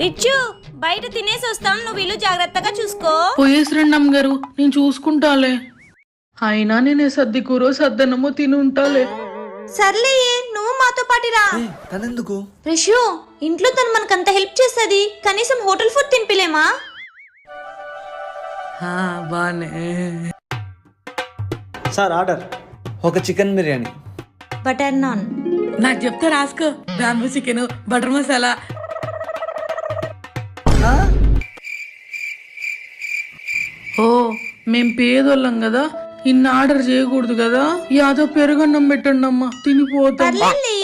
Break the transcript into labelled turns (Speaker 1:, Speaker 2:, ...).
Speaker 1: రిచ్చు బయట తినేసి వస్తాం, నువ్వు ఇల్లు జాగ్రత్తగా చూసుకో.
Speaker 2: పోయేసిరండి అమ్మగారు, నేను చూసుకుంటాలే. అయినా నేనే సర్ది కూరో సద్దనమో తిని ఉంటాలే.
Speaker 1: సర్లే, నువ్వు మాతో పాటిరా.
Speaker 3: తనెందుకు?
Speaker 1: రిషు, ఇంట్లో తను మనకంత హెల్ప్ చేస్తుంది, కనీసం హోటల్ ఫుడ్ తినిపిలేమా?
Speaker 2: బానే.
Speaker 3: సార్ ఆర్డర్, ఒక చికెన్ బిర్యానీ.
Speaker 1: బటర్ నాన్.
Speaker 2: నాకు చెప్తా రాసుకో. Bamboo chicken, butter masala. ఓ మేం పేదోళ్ళం కదా, ఇన్ని ఆర్డర్ చేయకూడదు కదా. యాదో పెరుగన్నం పెట్టండి అమ్మా, తినిపోతాం.
Speaker 1: పర్లేదులే.